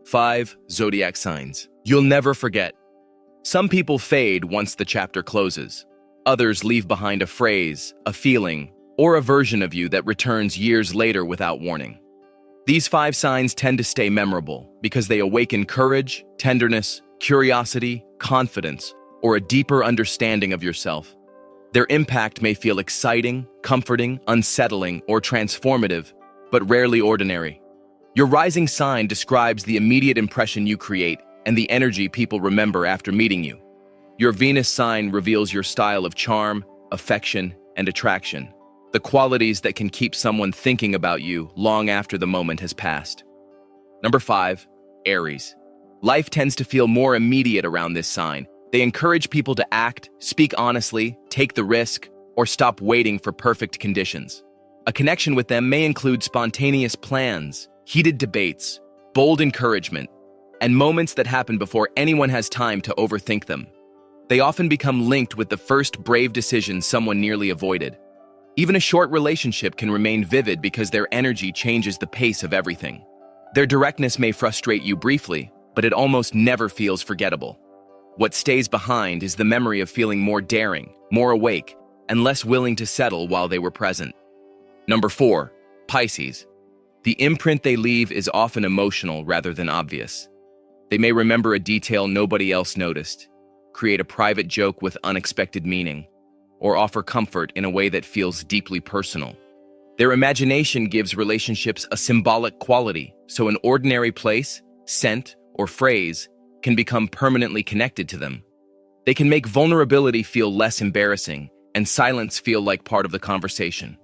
5 Zodiac signs you'll never forget. Some people fade once the chapter closes. Others leave behind a phrase, a feeling, or a version of you that returns years later without warning. These 5 signs tend to stay memorable because they awaken courage, tenderness, curiosity, confidence, or a deeper understanding of yourself. Their impact may feel exciting, comforting, unsettling, or transformative, but rarely ordinary. Your rising sign describes the immediate impression you create and the energy people remember after meeting you. Your Venus sign reveals your style of charm, affection, and attraction, the qualities that can keep someone thinking about you long after the moment has passed. Number 5, Aries. Life tends to feel more immediate around this sign. They encourage people to act, speak honestly, take the risk, or stop waiting for perfect conditions. A connection with them may include spontaneous plans, heated debates, bold encouragement, and moments that happen before anyone has time to overthink them. They often become linked with the first brave decision someone nearly avoided. Even a short relationship can remain vivid because their energy changes the pace of everything. Their directness may frustrate you briefly, but it almost never feels forgettable. What stays behind is the memory of feeling more daring, more awake, and less willing to settle while they were present. Number 4, Pisces. The imprint they leave is often emotional rather than obvious. They may remember a detail nobody else noticed, create a private joke with unexpected meaning, or offer comfort in a way that feels deeply personal. Their imagination gives relationships a symbolic quality, so an ordinary place, scent, or phrase can become permanently connected to them. They can make vulnerability feel less embarrassing and silence feel like part of the conversation.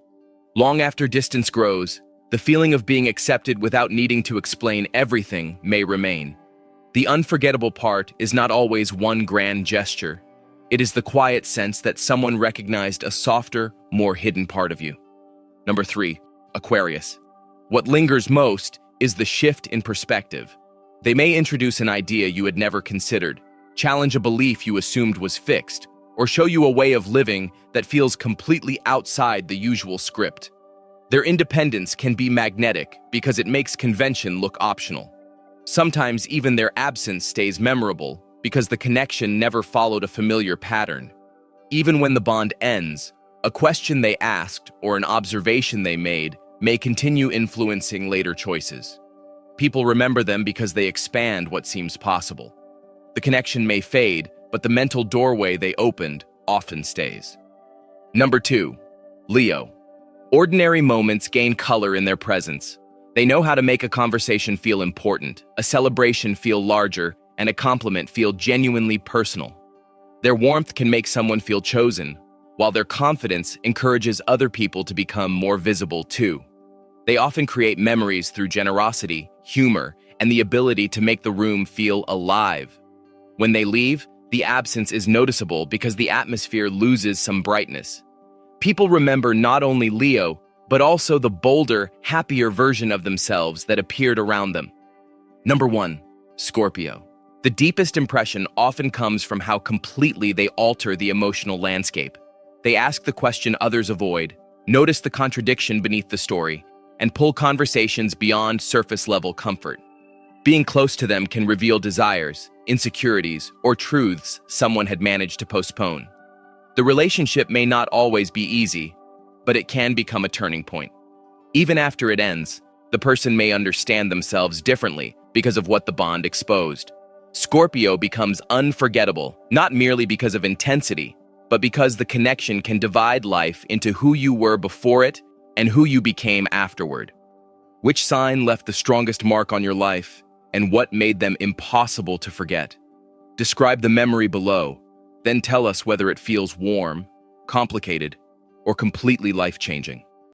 Long after distance grows, the feeling of being accepted without needing to explain everything may remain. The unforgettable part is not always one grand gesture. It is the quiet sense that someone recognized a softer, more hidden part of you. Number 3, Aquarius. What lingers most is the shift in perspective. They may introduce an idea you had never considered, challenge a belief you assumed was fixed, or show you a way of living that feels completely outside the usual script. Their independence can be magnetic because it makes convention look optional. Sometimes even their absence stays memorable because the connection never followed a familiar pattern. Even when the bond ends, a question they asked or an observation they made may continue influencing later choices. People remember them because they expand what seems possible. The connection may fade, but the mental doorway they opened often stays. Number 2, Leo. Ordinary moments gain color in their presence. They know how to make a conversation feel important, a celebration feel larger, and a compliment feel genuinely personal. Their warmth can make someone feel chosen, while their confidence encourages other people to become more visible too. They often create memories through generosity, humor, and the ability to make the room feel alive. When they leave, the absence is noticeable because the atmosphere loses some brightness. People remember not only Leo, but also the bolder, happier version of themselves that appeared around them. Number 1, Scorpio. The deepest impression often comes from how completely they alter the emotional landscape. They ask the question others avoid, notice the contradiction beneath the story, and pull conversations beyond surface-level comfort. Being close to them can reveal desires, insecurities, or truths someone had managed to postpone. The relationship may not always be easy, but it can become a turning point. Even after it ends, the person may understand themselves differently because of what the bond exposed. Scorpio becomes unforgettable, not merely because of intensity, but because the connection can divide life into who you were before it and who you became afterward. Which sign left the strongest mark on your life, and what made them impossible to forget? Describe the memory below, then tell us whether it feels warm, complicated, or completely life-changing.